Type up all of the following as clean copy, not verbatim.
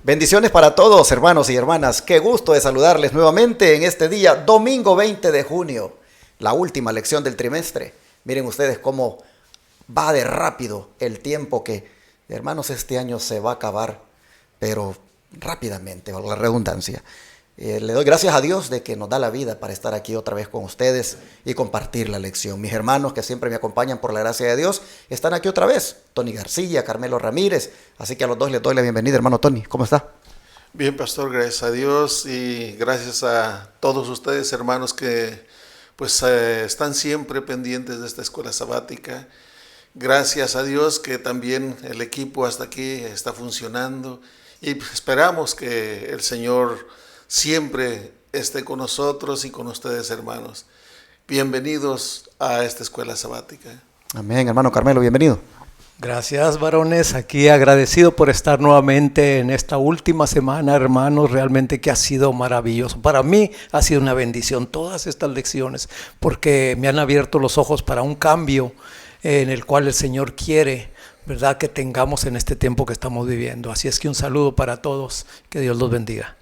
Bendiciones para todos, hermanos y hermanas. Qué gusto de saludarles nuevamente en este día, domingo 20 de junio, la última lección del trimestre. Miren ustedes cómo va de rápido el tiempo que, hermanos, este año se va a acabar, pero rápidamente, por la redundancia. Le doy gracias a Dios de que nos da la vida para estar aquí otra vez con ustedes y compartir la lección. Mis hermanos que siempre me acompañan por la gracia de Dios están aquí otra vez. Tony García, Carmelo Ramírez. Así que a los dos les doy la bienvenida, hermano Tony. ¿Cómo está? Bien, pastor, gracias a Dios y gracias a todos ustedes, hermanos, que están siempre pendientes de esta escuela sabática. Gracias a Dios que también el equipo hasta aquí está funcionando y esperamos que el Señor siempre esté con nosotros y con ustedes, hermanos. Bienvenidos a esta escuela sabática. Amén, hermano Carmelo, bienvenido. Gracias, varones, aquí agradecido por estar nuevamente en esta última semana, hermanos, realmente que ha sido maravilloso. Para mí ha sido una bendición todas estas lecciones, porque me han abierto los ojos para un cambio en el cual el Señor quiere, ¿verdad?, que tengamos en este tiempo que estamos viviendo. Así es que un saludo para todos, que Dios los bendiga.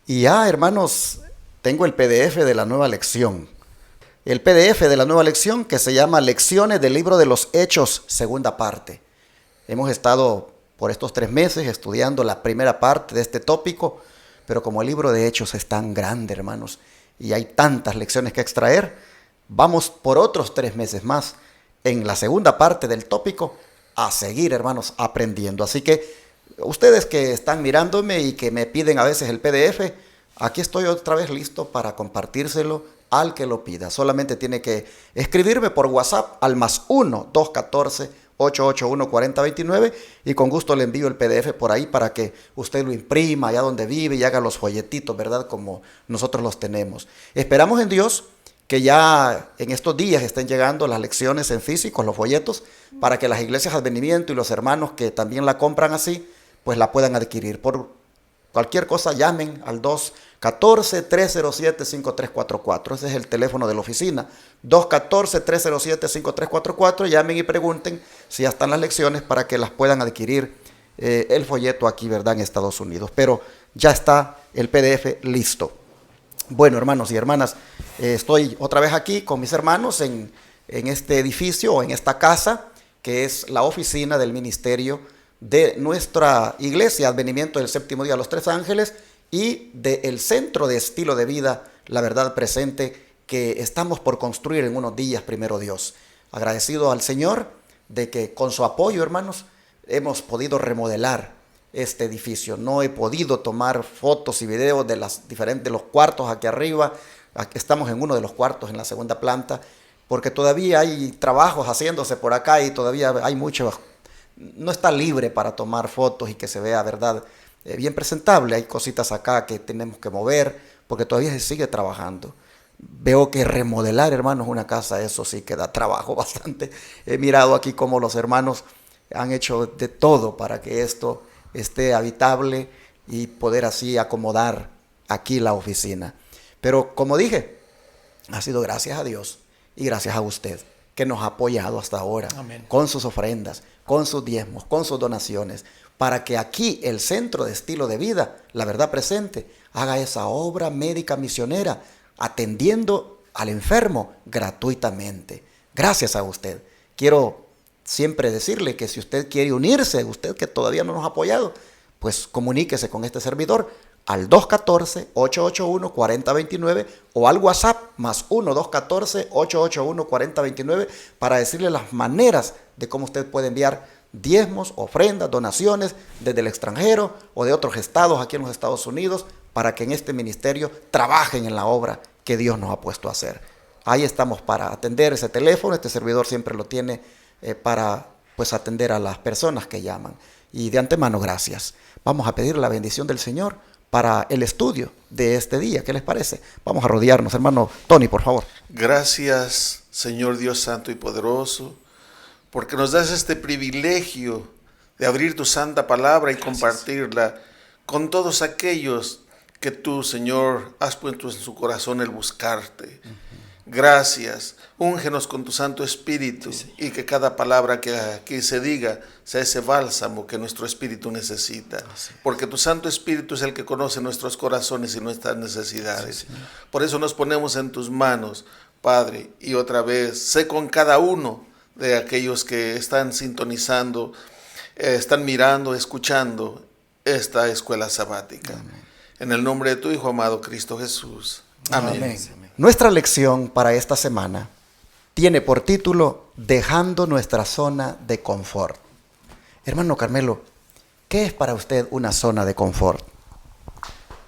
Y ya, hermanos, tengo el PDF de la nueva lección. El PDF de la nueva lección que se llama Lecciones del Libro de los Hechos, segunda parte. Hemos estado por estos 3 meses estudiando la primera parte de este tópico, pero como el libro de Hechos es tan grande, hermanos, y hay tantas lecciones que extraer, vamos por otros 3 meses más en la segunda parte del tópico a seguir, hermanos, aprendiendo. Así que ustedes que están mirándome y que me piden a veces el PDF, aquí estoy otra vez listo para compartírselo al que lo pida. Solamente tiene que escribirme por WhatsApp al +1 214 881 4029 y con gusto le envío el PDF por ahí para que usted lo imprima allá donde vive y haga los folletitos, ¿verdad?, como nosotros los tenemos. Esperamos en Dios que ya en estos días estén llegando las lecciones en físico, los folletos, para que las iglesias Advenimiento y los hermanos que también la compran así, pues la puedan adquirir. Por cualquier cosa llamen al 214-307-5344. Ese es el teléfono de la oficina. 214-307-5344. Llamen y pregunten si ya están las lecciones para que las puedan adquirir el folleto aquí, ¿verdad?, en Estados Unidos. Pero ya está el PDF listo. Bueno, hermanos y hermanas, estoy otra vez aquí con mis hermanos en este edificio o en esta casa que es la oficina del ministerio de nuestra iglesia Advenimiento del Séptimo Día de los Tres Ángeles y del Centro de Estilo de Vida La Verdad Presente que estamos por construir en unos días, primero Dios. Agradecido al Señor de que con su apoyo, hermanos, hemos podido remodelar este edificio. No he podido tomar fotos y videos de los cuartos aquí arriba. Aquí estamos en uno de los cuartos en la segunda planta, porque todavía hay trabajos haciéndose por acá y todavía hay mucho. No está libre para tomar fotos y que se vea, ¿verdad?, bien presentable. Hay cositas acá que tenemos que mover porque todavía se sigue trabajando. Veo que remodelar, hermanos, una casa, eso sí que da trabajo bastante. He mirado aquí cómo los hermanos han hecho de todo para que esto esté habitable y poder así acomodar aquí la oficina. Pero como dije, ha sido gracias a Dios y gracias a usted que nos ha apoyado hasta ahora. Amén. Con sus ofrendas, con sus diezmos, con sus donaciones, para que aquí el Centro de Estilo de Vida, La Verdad Presente, haga esa obra médica misionera, atendiendo al enfermo gratuitamente. Gracias a usted. Quiero siempre decirle que si usted quiere unirse, usted que todavía no nos ha apoyado, pues comuníquese con este servidor al 214-881-4029 o al WhatsApp +1 214-881-4029 para decirle las maneras de cómo usted puede enviar diezmos, ofrendas, donaciones desde el extranjero o de otros estados aquí en los Estados Unidos para que en este ministerio trabajen en la obra que Dios nos ha puesto a hacer. Ahí estamos para atender ese teléfono. Este servidor siempre lo tiene para atender a las personas que llaman. Y de antemano, gracias. Vamos a pedir la bendición del Señor para el estudio de este día. ¿Qué les parece? Vamos a rodearnos, hermano Tony, por favor. Gracias, Señor Dios Santo y Poderoso, porque nos das este privilegio de abrir tu santa palabra y compartirla con todos aquellos que tú, Señor, has puesto en su corazón el buscarte. Gracias. Úngenos con tu Santo Espíritu y que cada palabra que aquí se diga sea ese bálsamo que nuestro espíritu necesita. Porque tu Santo Espíritu es el que conoce nuestros corazones y nuestras necesidades. Por eso nos ponemos en tus manos, Padre, y otra vez, sé con cada uno de aquellos que están sintonizando, están mirando, escuchando esta escuela sabática. Amén. En el nombre de tu Hijo amado Cristo Jesús. Amén. Amén. Nuestra lección para esta semana tiene por título Dejando nuestra zona de confort. Hermano Carmelo, ¿qué es para usted una zona de confort?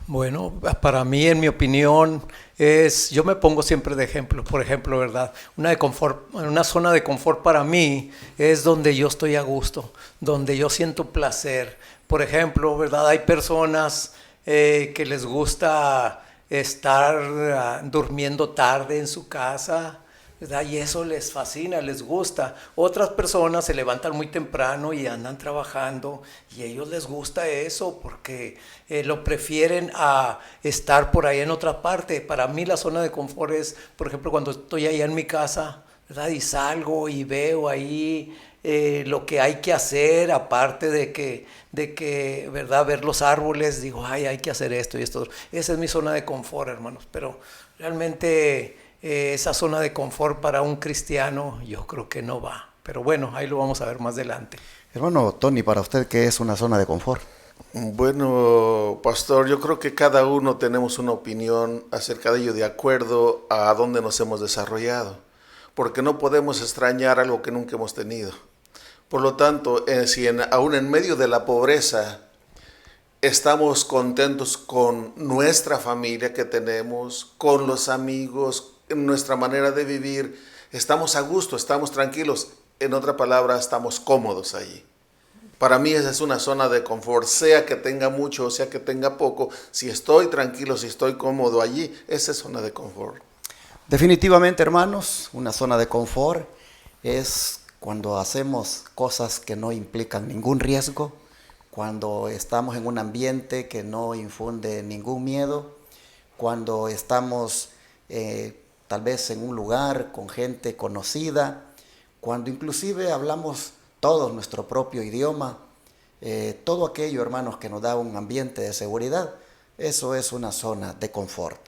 Bueno, para mí, en mi opinión, yo me pongo siempre de ejemplo. Por ejemplo, ¿verdad? Una zona de confort para mí es donde yo estoy a gusto, donde yo siento placer. Por ejemplo, ¿verdad? Hay personas que les gusta estar durmiendo tarde en su casa, ¿verdad? Y eso les fascina, les gusta. Otras personas se levantan muy temprano y andan trabajando y a ellos les gusta eso porque lo prefieren a estar por ahí en otra parte. Para mí la zona de confort es, por ejemplo, cuando estoy allá en mi casa, ¿verdad? Y salgo y veo ahí lo que hay que hacer, aparte de que, ¿verdad? Ver los árboles, digo, ay, hay que hacer esto y esto. Esa es mi zona de confort, hermanos, pero realmente esa zona de confort para un cristiano yo creo que no va. Pero bueno, ahí lo vamos a ver más adelante. Hermano Tony, ¿para usted qué es una zona de confort? Bueno, pastor, yo creo que cada uno tenemos una opinión acerca de ello de acuerdo a dónde nos hemos desarrollado, porque no podemos extrañar algo que nunca hemos tenido. Por lo tanto, si aún en medio de la pobreza estamos contentos con nuestra familia que tenemos, con los amigos, en nuestra manera de vivir, estamos a gusto, estamos tranquilos. En otra palabra, estamos cómodos allí. Para mí esa es una zona de confort, sea que tenga mucho o sea que tenga poco. Si estoy tranquilo, si estoy cómodo allí, esa es zona de confort. Definitivamente, hermanos, una zona de confort es cuando hacemos cosas que no implican ningún riesgo, cuando estamos en un ambiente que no infunde ningún miedo, cuando estamos tal vez en un lugar con gente conocida, cuando inclusive hablamos todos nuestro propio idioma, todo aquello, hermanos, que nos da un ambiente de seguridad, eso es una zona de confort.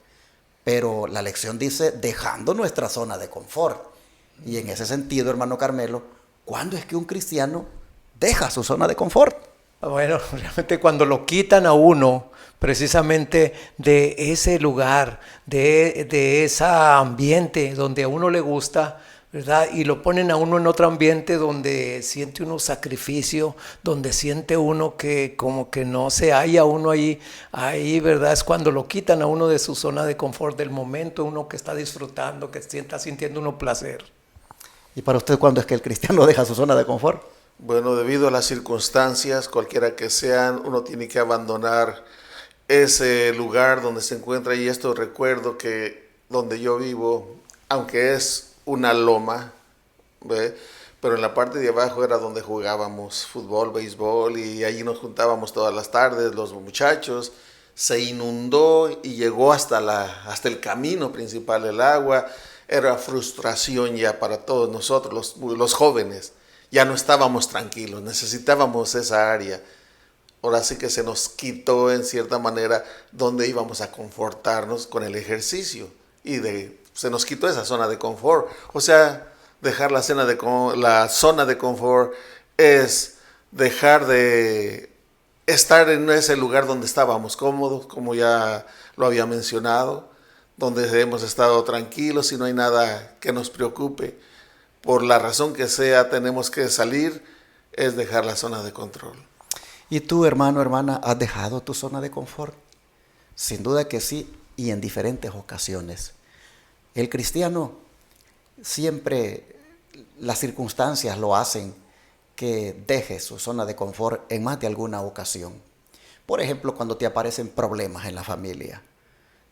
Pero la lección dice, dejando nuestra zona de confort. Y en ese sentido, hermano Carmelo, ¿cuándo es que un cristiano deja su zona de confort? Bueno, realmente cuando lo quitan a uno precisamente de ese lugar, de ese ambiente donde a uno le gusta, ¿verdad? Y lo ponen a uno en otro ambiente donde siente uno sacrificio, donde siente uno que como que no se halla uno ahí, ¿verdad? Es cuando lo quitan a uno de su zona de confort del momento, uno que está disfrutando, que está sintiendo uno placer. ¿Y para usted cuándo es que el cristiano deja su zona de confort? Bueno, debido a las circunstancias, cualquiera que sean, uno tiene que abandonar ese lugar donde se encuentra. Y esto recuerdo que donde yo vivo, aunque es una loma, ¿ve? Pero en la parte de abajo era donde jugábamos fútbol, béisbol, y allí nos juntábamos todas las tardes los muchachos. Se inundó y llegó hasta el camino principal el agua. Era frustración ya para todos nosotros, los jóvenes. Ya no estábamos tranquilos, necesitábamos esa área. Ahora sí que se nos quitó en cierta manera donde íbamos a confortarnos con el ejercicio. Se nos quitó esa zona de confort. O sea, dejar la zona de confort es dejar de estar en ese lugar donde estábamos cómodos, como ya lo había mencionado, donde hemos estado tranquilos y no hay nada que nos preocupe. Por la razón que sea, tenemos que salir, es dejar la zona de control. ¿Y tú, hermano, hermana, has dejado tu zona de confort? Sin duda que sí, y en diferentes ocasiones. El cristiano siempre, las circunstancias lo hacen que deje su zona de confort en más de alguna ocasión. Por ejemplo, cuando te aparecen problemas en la familia,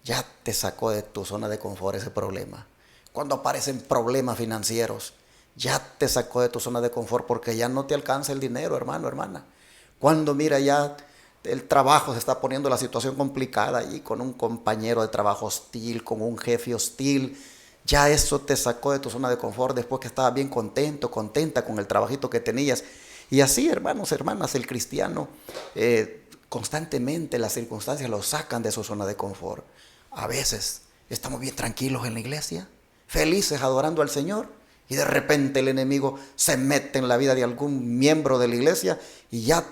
ya te sacó de tu zona de confort ese problema. Cuando aparecen problemas financieros, ya te sacó de tu zona de confort porque ya no te alcanza el dinero, hermano, hermana. Cuando mira ya el trabajo se está poniendo la situación complicada y con un compañero de trabajo hostil, con un jefe hostil, Ya eso te sacó de tu zona de confort después que estabas bien contento, contenta con el trabajito que tenías. Y así, hermanos, hermanas, el cristiano constantemente las circunstancias lo sacan de su zona de confort. A veces estamos bien tranquilos en la iglesia, felices adorando al Señor, y de repente el enemigo se mete en la vida de algún miembro de la iglesia y ya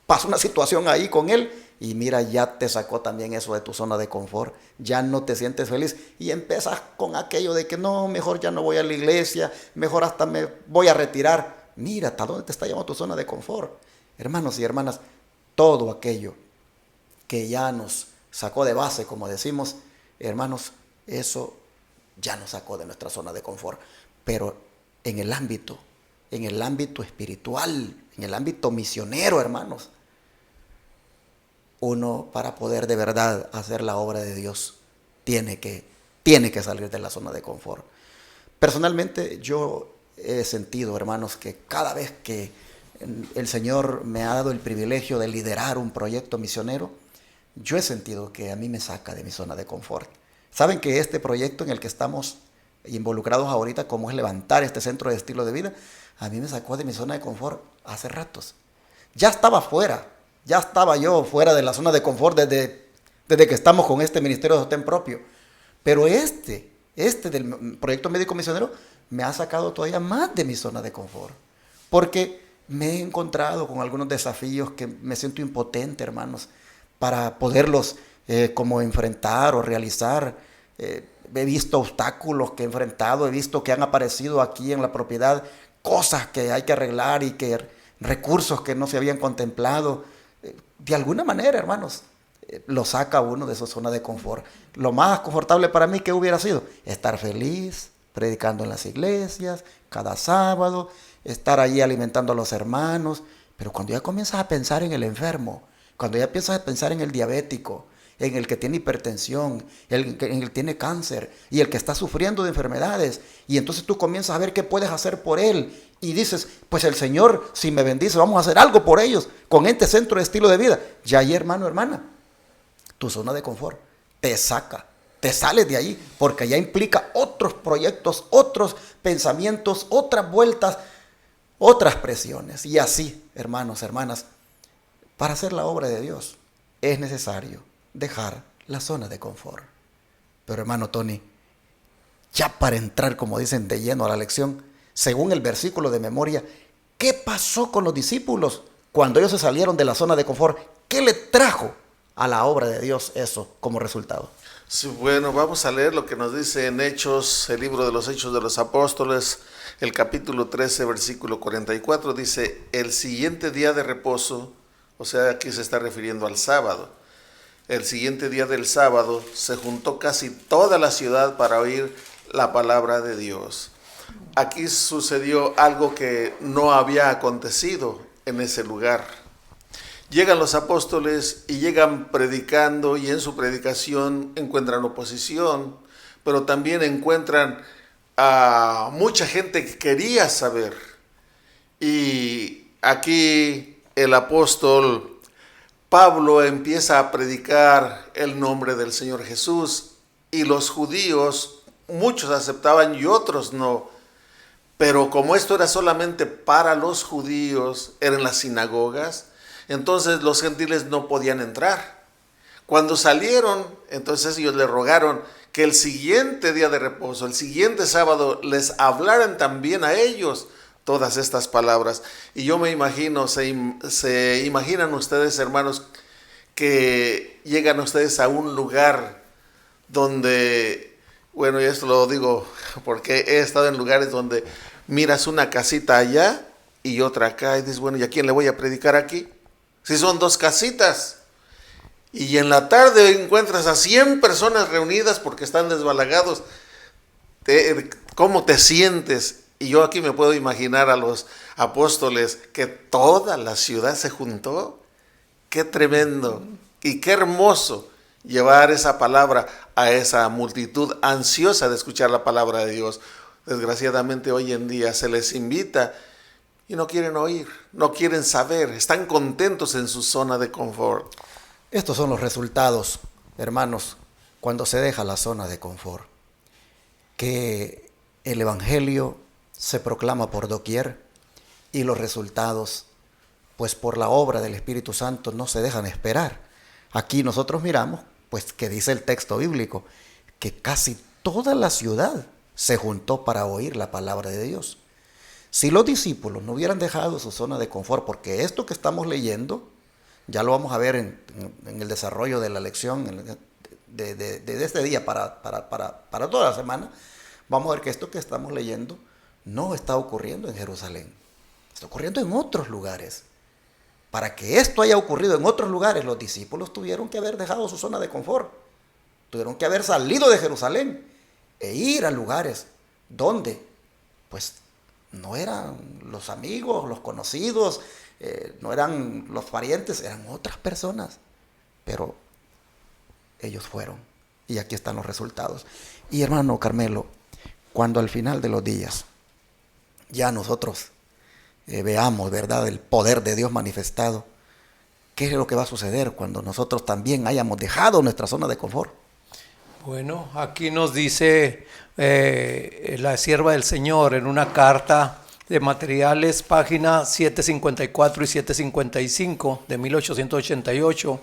pasa una situación ahí con él y mira, ya te sacó también eso de tu zona de confort, ya no te sientes feliz y empiezas con aquello de que no, mejor ya no voy a la iglesia, mejor hasta me voy a retirar. Mira, ¿hasta dónde te está llevando tu zona de confort? Hermanos y hermanas, todo aquello que ya nos sacó de base, como decimos, hermanos, eso ya nos sacó de nuestra zona de confort. Pero en el ámbito espiritual, en el ámbito misionero, hermanos, uno para poder de verdad hacer la obra de Dios tiene que salir de la zona de confort. Personalmente yo he sentido, hermanos, que cada vez que el Señor me ha dado el privilegio de liderar un proyecto misionero, yo he sentido que a mí me saca de mi zona de confort. Saben que este proyecto en el que estamos involucrados ahorita, como es levantar este centro de estilo de vida, a mí me sacó de mi zona de confort hace ratos. Ya estaba fuera, ya estaba yo fuera de la zona de confort desde que estamos con este ministerio de sostén propio. Pero este del proyecto médico misionero me ha sacado todavía más de mi zona de confort. Porque me he encontrado con algunos desafíos que me siento impotente, hermanos, para poderlos como enfrentar o realizar. He visto obstáculos que he enfrentado, he visto que han aparecido aquí en la propiedad cosas que hay que arreglar y que recursos que no se habían contemplado. De alguna manera, hermanos, lo saca uno de su zona de confort. Lo más confortable para mí que hubiera sido estar feliz, predicando en las iglesias, cada sábado, estar allí alimentando a los hermanos. Pero cuando ya comienzas a pensar en el enfermo, cuando ya empiezas a pensar en el diabético, en el que tiene hipertensión, en el que tiene cáncer y el que está sufriendo de enfermedades, y entonces tú comienzas a ver qué puedes hacer por él y dices, pues el Señor si me bendice vamos a hacer algo por ellos con este centro de estilo de vida. Ya ahí, hermano, hermana, tu zona de confort te saca, te sales de ahí, porque ya implica otros proyectos, otros pensamientos, otras vueltas, otras presiones. Y así, hermanos, hermanas, para hacer la obra de Dios es necesario dejar la zona de confort. Pero hermano Tony, ya para entrar, como dicen, de lleno a la lección, según el versículo de memoria, ¿qué pasó con los discípulos cuando ellos se salieron de la zona de confort? ¿Qué le trajo a la obra de Dios eso como resultado? Sí, bueno, vamos a leer lo que nos dice en Hechos, el libro de los Hechos de los Apóstoles, el capítulo 13, versículo 44, dice, el siguiente día de reposo, o sea, aquí se está refiriendo al sábado. El siguiente día del sábado se juntó casi toda la ciudad para oír la palabra de Dios. Aquí sucedió algo que no había acontecido en ese lugar. Llegan los apóstoles y llegan predicando, y en su predicación encuentran oposición, pero también encuentran a mucha gente que quería saber. Y aquí el apóstol Pablo empieza a predicar el nombre del Señor Jesús, y los judíos, muchos aceptaban y otros no. Pero como esto era solamente para los judíos, eran las sinagogas, entonces los gentiles no podían entrar. Cuando salieron, entonces ellos le rogaron que el siguiente día de reposo, el siguiente sábado, les hablaran también a ellos todas estas palabras. Y yo me imagino, se imaginan ustedes, hermanos, que llegan ustedes a un lugar donde, bueno, y esto lo digo porque he estado en lugares donde miras una casita allá y otra acá, y dices, bueno, ¿y a quién le voy a predicar aquí? Si son dos casitas. Y en la tarde encuentras a 100 personas reunidas porque están desbalagados. ¿Cómo te sientes? Y yo aquí me puedo imaginar a los apóstoles que toda la ciudad se juntó. Qué tremendo y qué hermoso llevar esa palabra a esa multitud ansiosa de escuchar la palabra de Dios. Desgraciadamente hoy en día se les invita y no quieren oír, no quieren saber, están contentos en su zona de confort. Estos son los resultados, hermanos, cuando se deja la zona de confort. que el Evangelio se proclama por doquier y los resultados, pues por la obra del Espíritu Santo, no se dejan esperar. Aquí nosotros miramos, pues que dice el texto bíblico, que casi toda la ciudad se juntó para oír la palabra de Dios. Si los discípulos no hubieran dejado su zona de confort, porque esto que estamos leyendo, ya lo vamos a ver en el desarrollo de la lección de este día para toda la semana, vamos a ver que esto que estamos leyendo no está ocurriendo en Jerusalén, está ocurriendo en otros lugares. Para que esto haya ocurrido en otros lugares, los discípulos tuvieron que haber dejado su zona de confort, tuvieron que haber salido de Jerusalén e ir a lugares donde, pues, no eran los amigos, los conocidos, no eran los parientes, eran otras personas. Pero ellos fueron y aquí están los resultados. Y hermano Carmelo, cuando al final de los días ya nosotros veamos, ¿verdad?, el poder de Dios manifestado, ¿qué es lo que va a suceder cuando nosotros también hayamos dejado nuestra zona de confort? Bueno, aquí nos dice la sierva del Señor en una carta de materiales, página 754 y 755 de 1888,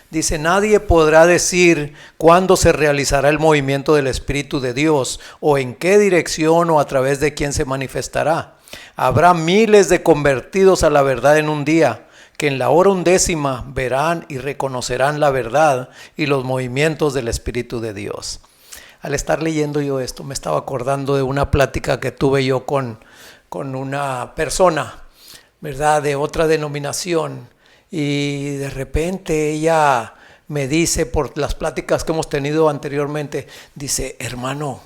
dice: nadie podrá decir cuándo se realizará el movimiento del Espíritu de Dios, o en qué dirección o a través de quién se manifestará. Habrá miles de convertidos a la verdad en un día, que en la hora 11 verán y reconocerán la verdad y los movimientos del Espíritu de Dios. Al estar leyendo yo esto, me estaba acordando de una plática que tuve yo con una persona, ¿verdad?, de otra denominación, y de repente ella me dice, por las pláticas que hemos tenido anteriormente, dice: hermano,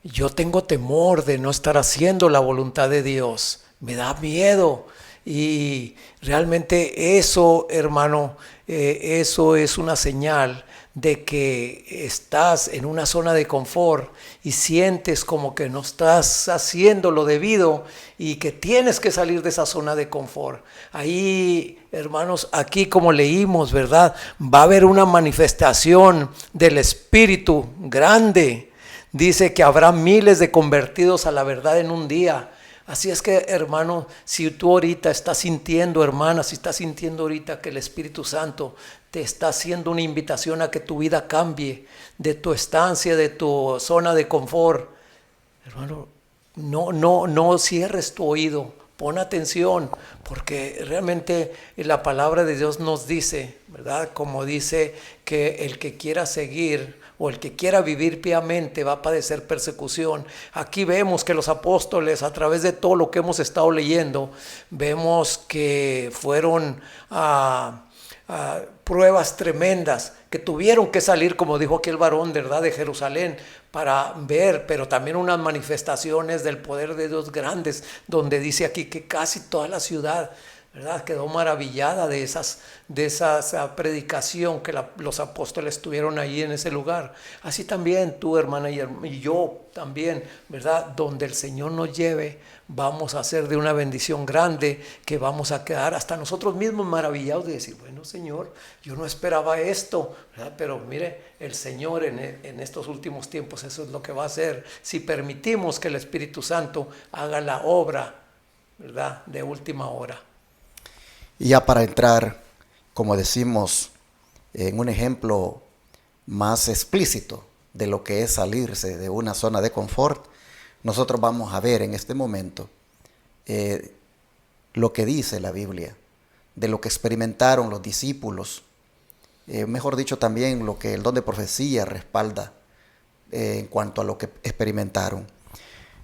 yo tengo temor de no estar haciendo la voluntad de Dios, me da miedo. Y realmente eso, hermano, eso es una señal de que estás en una zona de confort y sientes como que no estás haciendo lo debido y que tienes que salir de esa zona de confort. Ahí, hermanos, aquí como leímos, ¿verdad?, va a haber una manifestación del Espíritu grande. Dice que habrá miles de convertidos a la verdad en un día. Así es que, hermano, si tú ahorita estás sintiendo, hermana, si estás sintiendo ahorita que el Espíritu Santo te está haciendo una invitación a que tu vida cambie, de tu estancia, de tu zona de confort, hermano, no cierres tu oído, pon atención, porque realmente la palabra de Dios nos dice, ¿verdad?, como dice que el que quiera seguir o el que quiera vivir piamente va a padecer persecución. Aquí vemos que los apóstoles, a través de todo lo que hemos estado leyendo, vemos que fueron a pruebas tremendas, que tuvieron que salir, como dijo aquí el varón, ¿verdad?, de Jerusalén, para ver, pero también unas manifestaciones del poder de Dios grandes, donde dice aquí que casi toda la ciudad, ¿verdad?, quedó maravillada de esa predicación que los apóstoles tuvieron ahí en ese lugar. Así también tú, hermana, y yo también, ¿verdad?, donde el Señor nos lleve, vamos a hacer de una bendición grande, que vamos a quedar hasta nosotros mismos maravillados de decir: bueno, Señor, yo no esperaba esto, ¿verdad? Pero mire, el Señor en estos últimos tiempos eso es lo que va a hacer, si permitimos que el Espíritu Santo haga la obra, ¿verdad?, de última hora. Y ya para entrar, como decimos, en un ejemplo más explícito de lo que es salirse de una zona de confort, nosotros vamos a ver en este momento lo que dice la Biblia, de lo que experimentaron los discípulos, mejor dicho también lo que el don de profecía respalda en cuanto a lo que experimentaron.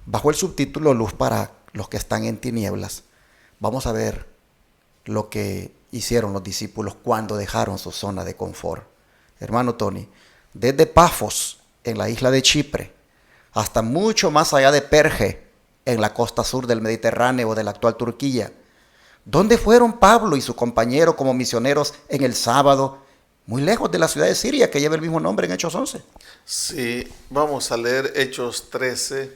Bajo el subtítulo Luz para los que están en tinieblas, vamos a ver lo que hicieron los discípulos cuando dejaron su zona de confort. Hermano Tony, desde Pafos, en la isla de Chipre, hasta mucho más allá de Perge, en la costa sur del Mediterráneo o de la actual Turquía. ¿Dónde fueron Pablo y su compañero como misioneros en el sábado? Muy lejos de la ciudad de Siria, que lleva el mismo nombre en Hechos 11. Sí, vamos a leer Hechos 13,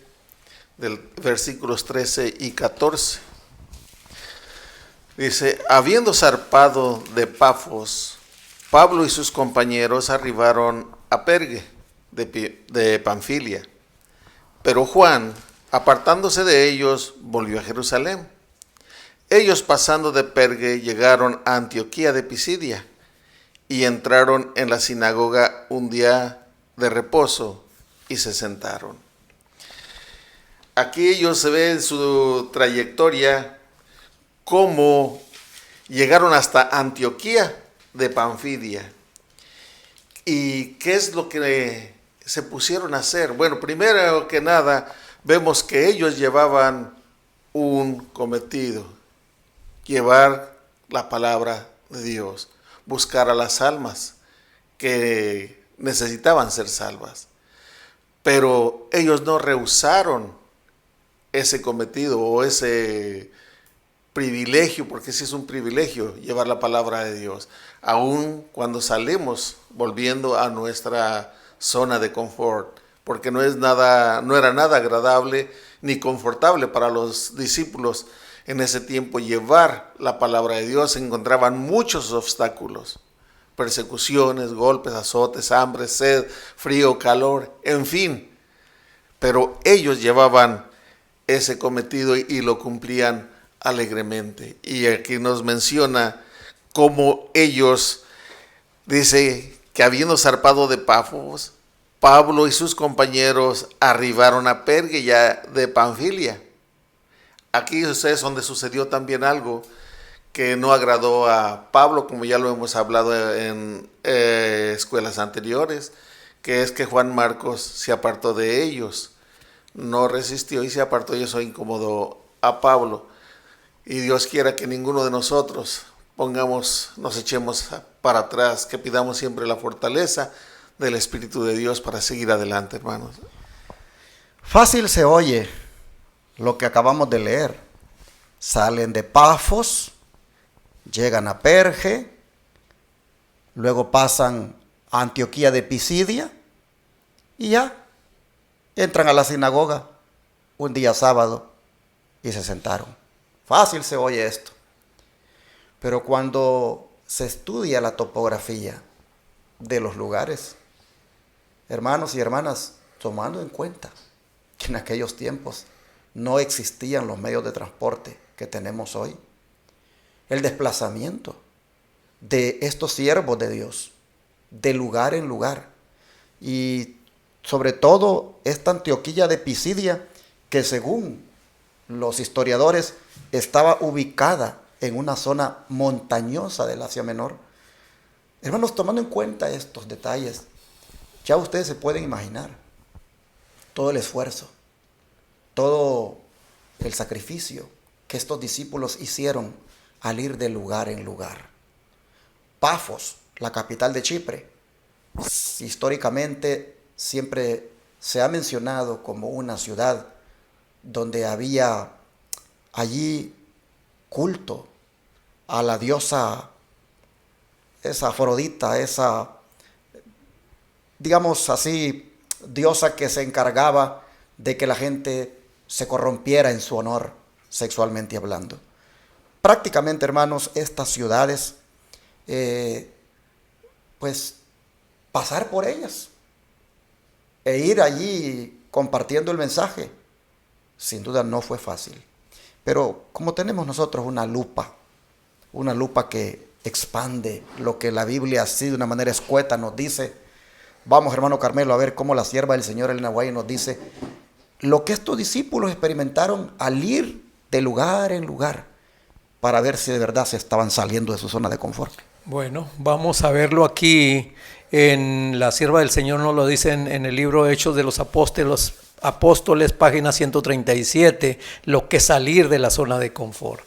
del versículos 13 y 14. Dice: habiendo zarpado de Pafos, Pablo y sus compañeros arribaron a Perge de Panfilia. Pero Juan, apartándose de ellos, volvió a Jerusalén. Ellos, pasando de Perge, llegaron a Antioquía de Pisidia y entraron en la sinagoga un día de reposo y se sentaron. Aquí ellos se ven en su trayectoria cómo llegaron hasta Antioquía de Panfilia. ¿Y qué es lo que se pusieron a hacer? Bueno, primero que nada, vemos que ellos llevaban un cometido: llevar la palabra de Dios, buscar a las almas que necesitaban ser salvas. Pero ellos no rehusaron ese cometido o ese privilegio, porque sí es un privilegio llevar la palabra de Dios, aun cuando salimos volviendo a nuestra zona de confort, porque no era nada agradable ni confortable para los discípulos en ese tiempo llevar la palabra de Dios. Se encontraban muchos obstáculos: persecuciones, golpes, azotes, hambre, sed, frío, calor, en fin. Pero ellos llevaban ese cometido y lo cumplían alegremente. Y aquí nos menciona cómo ellos, dice que habiendo zarpado de Pafos, Pablo y sus compañeros arribaron a Perge ya de Panfilia. Aquí es donde sucedió también algo que no agradó a Pablo, como ya lo hemos hablado en escuelas anteriores, que es que Juan Marcos se apartó de ellos, no resistió y se apartó, y eso incomodó a Pablo. Y Dios quiera que ninguno de nosotros nos echemos para atrás, que pidamos siempre la fortaleza del Espíritu de Dios para seguir adelante, hermanos. Fácil se oye lo que acabamos de leer. Salen de Pafos, llegan a Perge, luego pasan a Antioquía de Pisidia y ya entran a la sinagoga un día sábado y se sentaron. Fácil se oye esto, pero cuando se estudia la topografía de los lugares, hermanos y hermanas, tomando en cuenta que en aquellos tiempos no existían los medios de transporte que tenemos hoy, el desplazamiento de estos siervos de Dios de lugar en lugar, y sobre todo esta Antioquía de Pisidia, que según los historiadores estaba ubicada en una zona montañosa del Asia Menor. Hermanos, tomando en cuenta estos detalles, ya ustedes se pueden imaginar todo el esfuerzo, todo el sacrificio que estos discípulos hicieron al ir de lugar en lugar. Pafos, la capital de Chipre, históricamente siempre se ha mencionado como una ciudad donde había allí culto a la diosa, esa Afrodita, esa, digamos así, diosa que se encargaba de que la gente se corrompiera en su honor, sexualmente hablando. Prácticamente, hermanos, estas ciudades, pues pasar por ellas e ir allí compartiendo el mensaje, sin duda no fue fácil. Pero como tenemos nosotros una lupa que expande lo que la Biblia así de una manera escueta nos dice, vamos, hermano Carmelo, a ver cómo la sierva del Señor Elena White nos dice lo que estos discípulos experimentaron al ir de lugar en lugar para ver si de verdad se estaban saliendo de su zona de confort. Bueno, vamos a verlo aquí en La Sierva del Señor, nos lo dicen en el libro Hechos de los Apóstoles, página 137, lo que es salir de la zona de confort.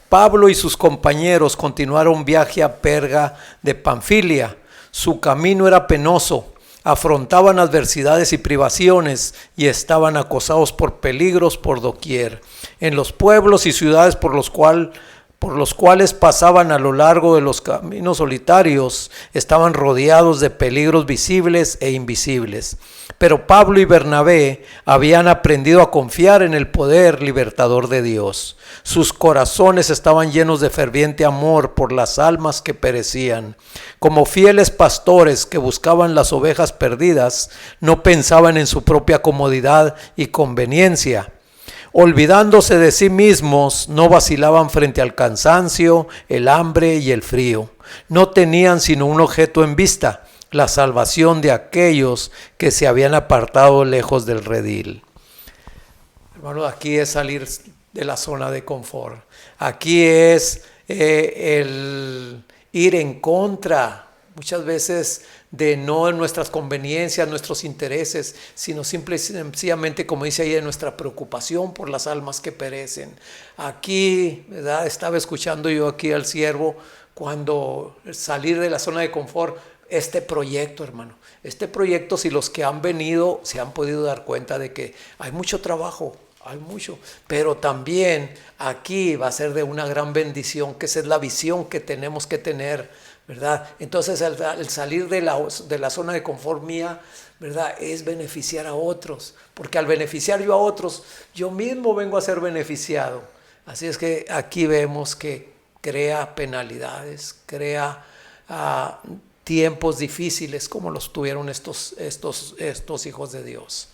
Pablo y sus compañeros continuaron viaje a Perga de Panfilia. Su camino era penoso, afrontaban adversidades y privaciones y estaban acosados por peligros por doquier. En los pueblos y ciudades por los cuales por los cuales pasaban a lo largo de los caminos solitarios, estaban rodeados de peligros visibles e invisibles. Pero Pablo y Bernabé habían aprendido a confiar en el poder libertador de Dios. Sus corazones estaban llenos de ferviente amor por las almas que perecían. Como fieles pastores que buscaban las ovejas perdidas, no pensaban en su propia comodidad y conveniencia. Olvidándose de sí mismos, no vacilaban frente al cansancio, el hambre y el frío. No tenían sino un objeto en vista: la salvación de aquellos que se habían apartado lejos del redil. Hermano, aquí es salir de la zona de confort. Aquí es el ir en contra, muchas veces, de no en nuestras conveniencias, nuestros intereses, sino simple y sencillamente, como dice ahí, de nuestra preocupación por las almas que perecen. Aquí, ¿verdad? Estaba escuchando yo aquí al siervo cuando salir de la zona de confort, este proyecto, hermano. Este proyecto, si los que han venido se han podido dar cuenta de que hay mucho trabajo, hay mucho, pero también aquí va a ser de una gran bendición, que esa es la visión que tenemos que tener, ¿verdad? Entonces el salir de la zona de confort mía, ¿verdad?, es beneficiar a otros, porque al beneficiar yo a otros, yo mismo vengo a ser beneficiado. Así es que aquí vemos que crea penalidades, crea tiempos difíciles como los tuvieron estos hijos de Dios.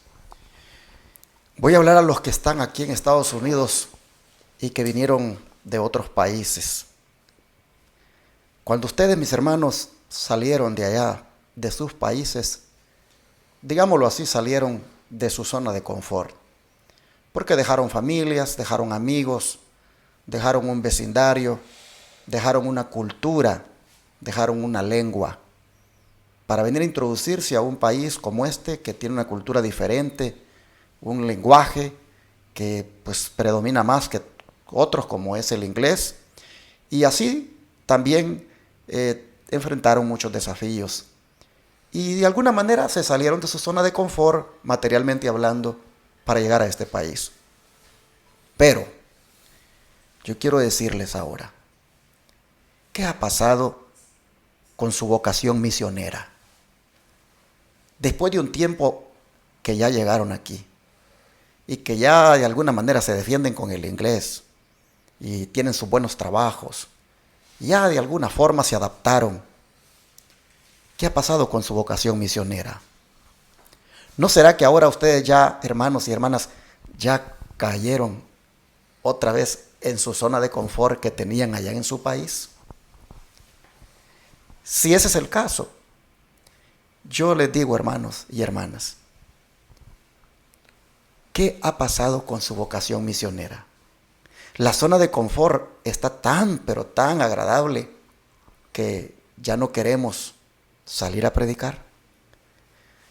Voy a hablar a los que están aquí en Estados Unidos y que vinieron de otros países. Cuando ustedes, mis hermanos, salieron de allá, de sus países, digámoslo así, salieron de su zona de confort, porque dejaron familias, dejaron amigos, dejaron un vecindario, dejaron una cultura, dejaron una lengua, para venir a introducirse a un país como este, que tiene una cultura diferente, un lenguaje que pues predomina más que otros, como es el inglés, y así también enfrentaron muchos desafíos y de alguna manera se salieron de su zona de confort, materialmente hablando, para llegar a este país. Pero yo quiero decirles ahora, ¿qué ha pasado con su vocación misionera? Después de un tiempo que ya llegaron aquí y que ya de alguna manera se defienden con el inglés y tienen sus buenos trabajos, ya de alguna forma se adaptaron. ¿Qué ha pasado con su vocación misionera? ¿No será que ahora ustedes ya, hermanos y hermanas, ya cayeron otra vez en su zona de confort que tenían allá en su país? Si ese es el caso, yo les digo, hermanos y hermanas, ¿qué ha pasado con su vocación misionera? La zona de confort está tan, pero tan agradable que ya no queremos salir a predicar.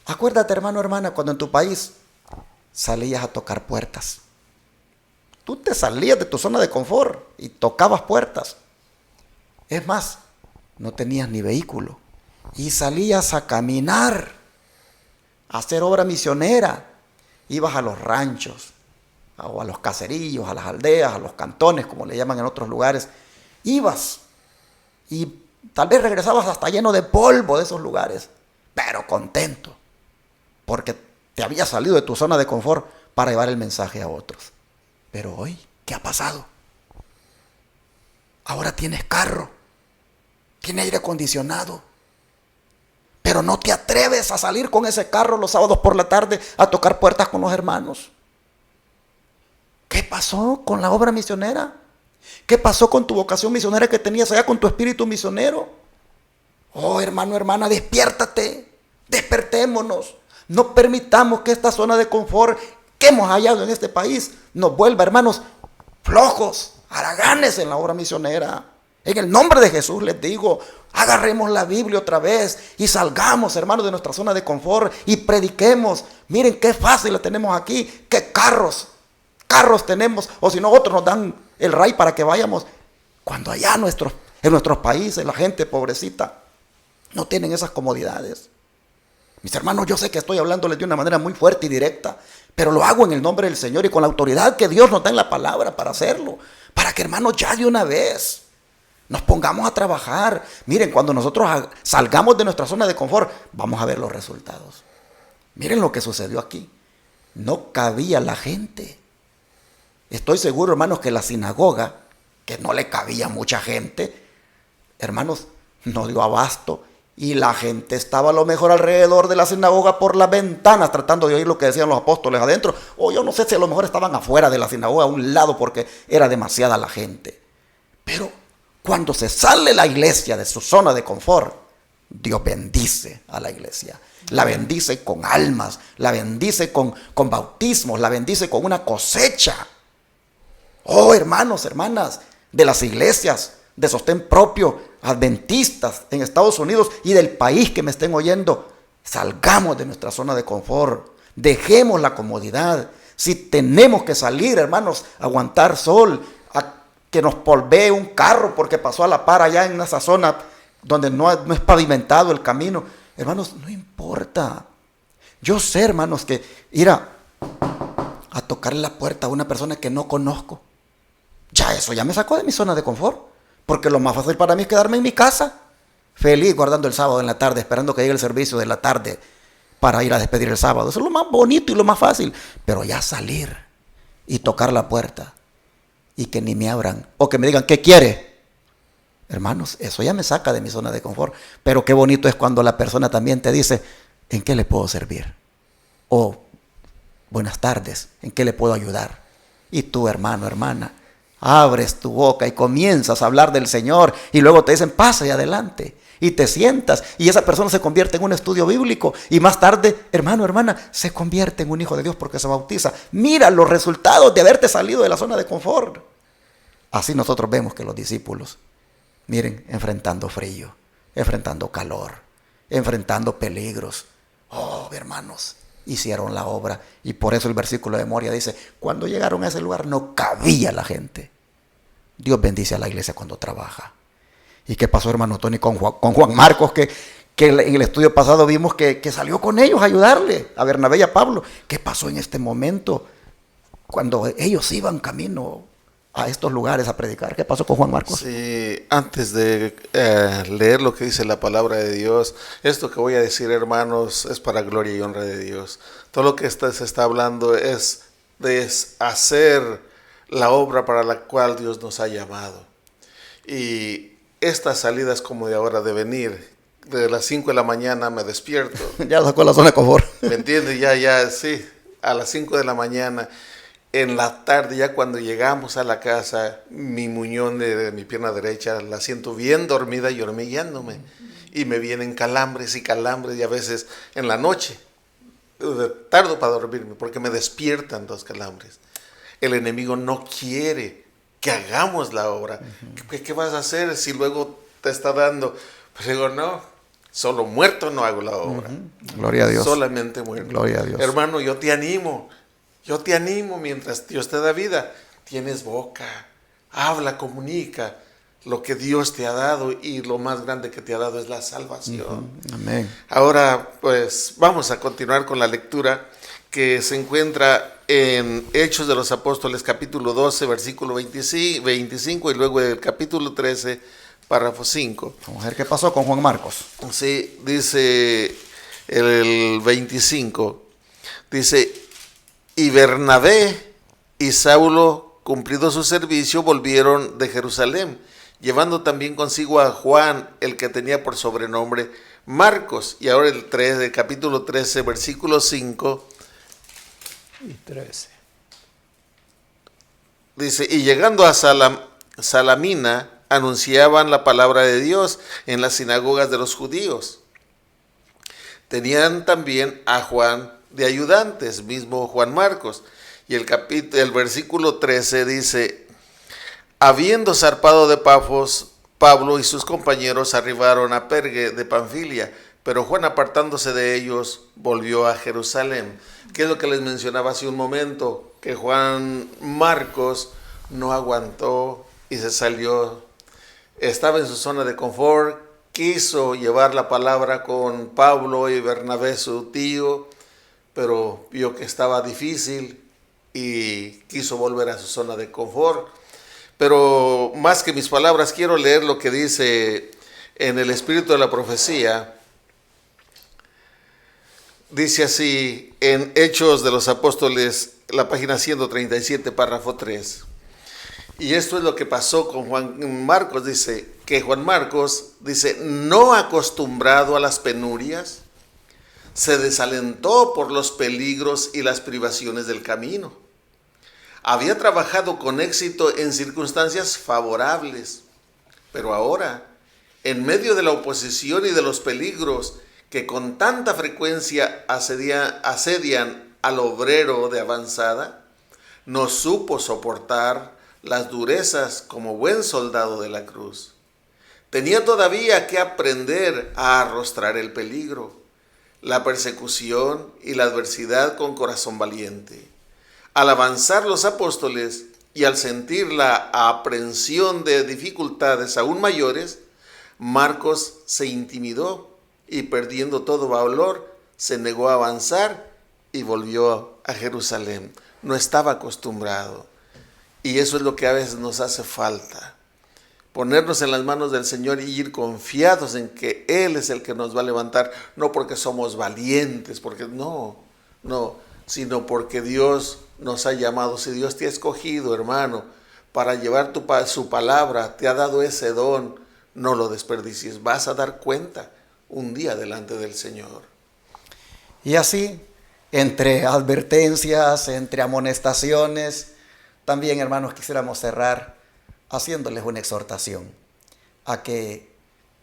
Acuérdate, hermano, hermana, cuando en tu país salías a tocar puertas. Tú te salías de tu zona de confort y tocabas puertas. Es más, no tenías ni vehículo y salías a caminar, a hacer obra misionera. Ibas a los ranchos, o a los caserillos, a las aldeas, a los cantones, como le llaman en otros lugares. Ibas y tal vez regresabas hasta lleno de polvo de esos lugares, pero contento, porque te habías salido de tu zona de confort para llevar el mensaje a otros. Pero hoy, ¿qué ha pasado? Ahora tienes carro, tienes aire acondicionado, pero no te atreves a salir con ese carro los sábados por la tarde a tocar puertas con los hermanos. ¿Qué pasó con la obra misionera? ¿Qué pasó con tu vocación misionera que tenías allá, con tu espíritu misionero? Oh, hermano, hermana, despiértate, despertémonos. No permitamos que esta zona de confort que hemos hallado en este país nos vuelva, hermanos, flojos, haraganes en la obra misionera. En el nombre de Jesús les digo, agarremos la Biblia otra vez y salgamos, hermanos, de nuestra zona de confort y prediquemos. Miren qué fácil la tenemos aquí, qué carros tenemos, o si no otros nos dan el ray para que vayamos. Cuando allá en nuestros países la gente pobrecita no tienen esas comodidades. Mis hermanos, yo sé que estoy hablándoles de una manera muy fuerte y directa, pero lo hago en el nombre del Señor y con la autoridad que Dios nos da en la palabra para hacerlo. para que, hermanos, ya de una vez nos pongamos a trabajar. Miren, cuando nosotros salgamos de nuestra zona de confort, vamos a ver los resultados. Miren lo que sucedió aquí. No cabía la gente. Estoy seguro, hermanos, que la sinagoga, que no le cabía mucha gente, hermanos, no dio abasto. Y la gente estaba a lo mejor alrededor de la sinagoga por las ventanas tratando de oír lo que decían los apóstoles adentro. O yo no sé si a lo mejor estaban afuera de la sinagoga a un lado porque era demasiada la gente. Pero cuando se sale la iglesia de su zona de confort, Dios bendice a la iglesia. La bendice con almas, la bendice con bautismos, la bendice con una cosecha. Oh, hermanos, hermanas, de las iglesias de sostén propio, adventistas en Estados Unidos y del país que me estén oyendo, salgamos de nuestra zona de confort, dejemos la comodidad. Si tenemos que salir, hermanos, a aguantar sol, a que nos polvee un carro porque pasó a la par allá en esa zona donde no es pavimentado el camino, hermanos, no importa. Yo sé, hermanos, que ir a tocarle la puerta a una persona que no conozco, eso ya me sacó de mi zona de confort. Porque lo más fácil para mí es quedarme en mi casa, feliz, guardando el sábado en la tarde, esperando que llegue el servicio de la tarde para ir a despedir el sábado. Eso es lo más bonito y lo más fácil. Pero ya salir y tocar la puerta y que ni me abran o que me digan, ¿qué quiere? Hermanos, eso ya me saca de mi zona de confort. Pero qué bonito es cuando la persona también te dice, ¿en qué le puedo servir? O, buenas tardes, ¿en qué le puedo ayudar? Y tú, hermano, hermana, abres tu boca y comienzas a hablar del Señor y luego te dicen, pasa y adelante. Y te sientas y esa persona se convierte en un estudio bíblico y más tarde, hermano, hermana, se convierte en un hijo de Dios porque se bautiza. Mira los resultados de haberte salido de la zona de confort. Así nosotros vemos que los discípulos, miren, enfrentando frío, enfrentando calor, enfrentando peligros. Oh, hermanos, hicieron la obra. Y por eso el versículo de Moria dice, cuando llegaron a ese lugar no cabía la gente. Dios bendice a la iglesia cuando trabaja. ¿Y qué pasó, hermano Tony, con Juan Marcos, que en el estudio pasado vimos que salió con ellos a ayudarle, a Bernabé y a Pablo? ¿Qué pasó en este momento cuando ellos iban camino a estos lugares a predicar? ¿Qué pasó con Juan Marcos? Sí, antes de leer lo que dice la palabra de Dios, esto que voy a decir, hermanos, es para gloria y honra de Dios. Todo lo que se está hablando es de hacer la obra para la cual Dios nos ha llamado. Y estas salidas como de ahora de venir, de las 5 de la mañana me despierto. Ya sacó la zona de confort. ¿Me entiendes? Ya, sí, a las 5 de la mañana. En la tarde, ya cuando llegamos a la casa, mi muñón de mi pierna derecha la siento bien dormida y hormigueándome. Y me vienen calambres y a veces en la noche. Tardo para dormirme porque me despiertan los calambres. El enemigo no quiere que hagamos la obra. ¿Qué vas a hacer si luego te está dando? Pues digo, no, solo muerto no hago la obra. Gloria a Dios. Solamente muerto. Gloria a Dios. Hermano, yo te animo mientras Dios te da vida. Tienes boca, habla, comunica lo que Dios te ha dado y lo más grande que te ha dado es la salvación. Amén. Ahora, pues, vamos a continuar con la lectura que se encuentra en Hechos de los Apóstoles, capítulo 12, versículo 25 y luego el capítulo 13, párrafo 5. Vamos a ver qué pasó con Juan Marcos. Sí, dice el 25, dice, y Bernabé y Saulo, cumplido su servicio, volvieron de Jerusalén, llevando también consigo a Juan, el que tenía por sobrenombre Marcos. Y ahora el capítulo 13, versículo 5 y 13. Dice, y llegando a Salamina, anunciaban la palabra de Dios en las sinagogas de los judíos. Tenían también a Juan de ayudantes, mismo Juan Marcos. Y el versículo 13 dice, habiendo zarpado de Pafos, Pablo y sus compañeros arribaron a Perge de Panfilia, pero Juan, apartándose de ellos, volvió a Jerusalén. ¿Qué es lo que les mencionaba hace un momento? Que Juan Marcos no aguantó y se salió. Estaba en su zona de confort, quiso llevar la palabra con Pablo y Bernabé, su tío, pero vio que estaba difícil y quiso volver a su zona de confort. Pero más que mis palabras, quiero leer lo que dice en el Espíritu de la Profecía. Dice así en Hechos de los Apóstoles, la página 137, párrafo 3. Y esto es lo que pasó con Juan Marcos. Dice que Juan Marcos, dice, no acostumbrado a las penurias, se desalentó por los peligros y las privaciones del camino. Había trabajado con éxito en circunstancias favorables, pero ahora, en medio de la oposición y de los peligros que con tanta frecuencia asedian al obrero de avanzada, no supo soportar las durezas como buen soldado de la cruz. Tenía todavía que aprender a arrostrar el peligro, la persecución y la adversidad con corazón valiente. Al avanzar los apóstoles y al sentir la aprensión de dificultades aún mayores, Marcos se intimidó y, perdiendo todo valor, se negó a avanzar y volvió a Jerusalén. No estaba acostumbrado. Y eso es lo que a veces nos hace falta. Ponernos en las manos del Señor y ir confiados en que Él es el que nos va a levantar, no porque somos valientes, porque no, sino porque Dios nos ha llamado. Si Dios te ha escogido, hermano, para llevar su palabra, te ha dado ese don, no lo desperdicies. Vas a dar cuenta un día delante del Señor. Y así, entre advertencias, entre amonestaciones, también, hermanos, quisiéramos cerrar haciéndoles una exhortación a que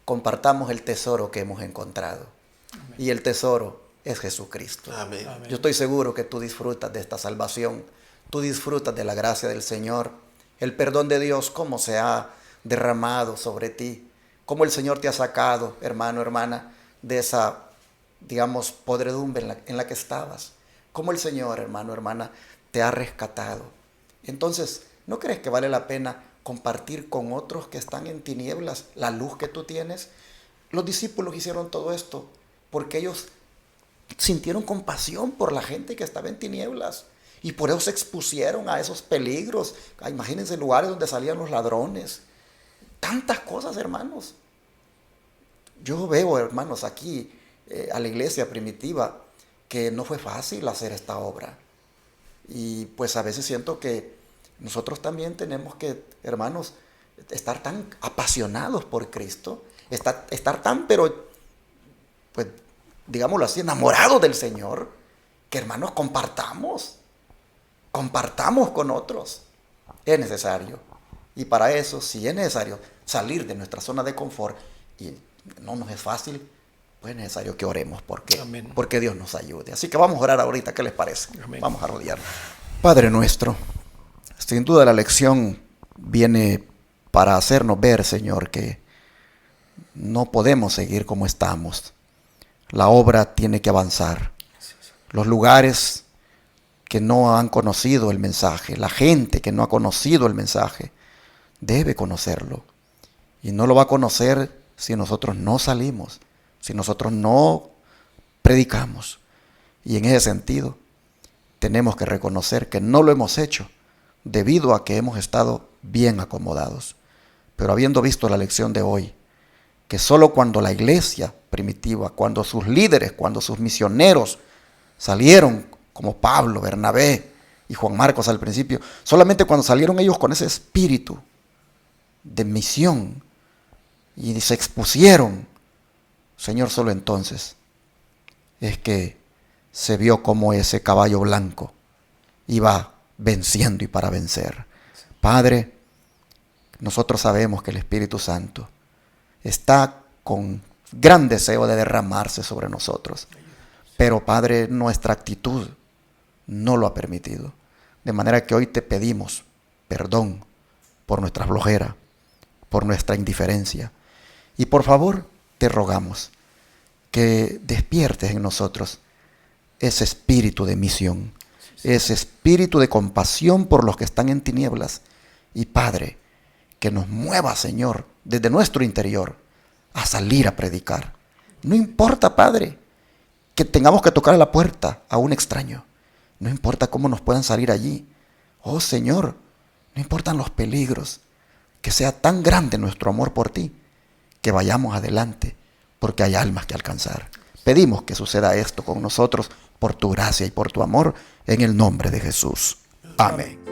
compartamos el tesoro que hemos encontrado. Amén. Y el tesoro es Jesucristo. Amén. Yo estoy seguro que tú disfrutas de esta salvación, tú disfrutas de la gracia del Señor, el perdón de Dios, cómo se ha derramado sobre ti, cómo el Señor te ha sacado, hermano, hermana, de esa, digamos, podredumbre en la que estabas, cómo el Señor, hermano, hermana, te ha rescatado. Entonces, ¿no crees que vale la pena compartir con otros que están en tinieblas la luz que tú tienes? Los discípulos hicieron todo esto porque ellos sintieron compasión por la gente que estaba en tinieblas y por eso se expusieron a esos peligros. Imagínense lugares donde salían los ladrones. Tantas cosas, hermanos. Yo veo, hermanos, aquí a la iglesia primitiva que no fue fácil hacer esta obra. Y pues a veces siento que nosotros también tenemos que, hermanos, estar tan apasionados por Cristo, estar tan, pero, pues, digámoslo así, enamorados del Señor, que, hermanos, compartamos con otros. Es necesario. Y para eso, si es necesario salir de nuestra zona de confort, y no nos es fácil, pues es necesario que oremos porque Dios nos ayude. Así que vamos a orar ahorita, ¿qué les parece? Amén. Vamos a rodearnos. Padre nuestro, sin duda la lección viene para hacernos ver, Señor, que no podemos seguir como estamos. La obra tiene que avanzar. Los lugares que no han conocido el mensaje, la gente que no ha conocido el mensaje, debe conocerlo. Y no lo va a conocer si nosotros no salimos, si nosotros no predicamos. Y en ese sentido, tenemos que reconocer que no lo hemos hecho debido a que hemos estado bien acomodados. Pero habiendo visto la lección de hoy, que solo cuando la iglesia primitiva, cuando sus líderes, cuando sus misioneros salieron, como Pablo, Bernabé y Juan Marcos al principio, solamente cuando salieron ellos con ese espíritu de misión y se expusieron, Señor, solo entonces es que se vio como ese caballo blanco iba venciendo y para vencer. Padre, nosotros sabemos que el Espíritu Santo está con gran deseo de derramarse sobre nosotros, pero Padre, nuestra actitud no lo ha permitido. De manera que hoy te pedimos perdón por nuestra flojera, por nuestra indiferencia, y por favor te rogamos que despiertes en nosotros ese espíritu de misión, ese espíritu de compasión por los que están en tinieblas. Y Padre, que nos mueva, Señor, desde nuestro interior a salir a predicar. No importa, Padre, que tengamos que tocar a la puerta a un extraño. No importa cómo nos puedan salir allí. Oh, Señor, no importan los peligros, que sea tan grande nuestro amor por ti, que vayamos adelante, porque hay almas que alcanzar. Pedimos que suceda esto con nosotros por tu gracia y por tu amor, en el nombre de Jesús. Amén.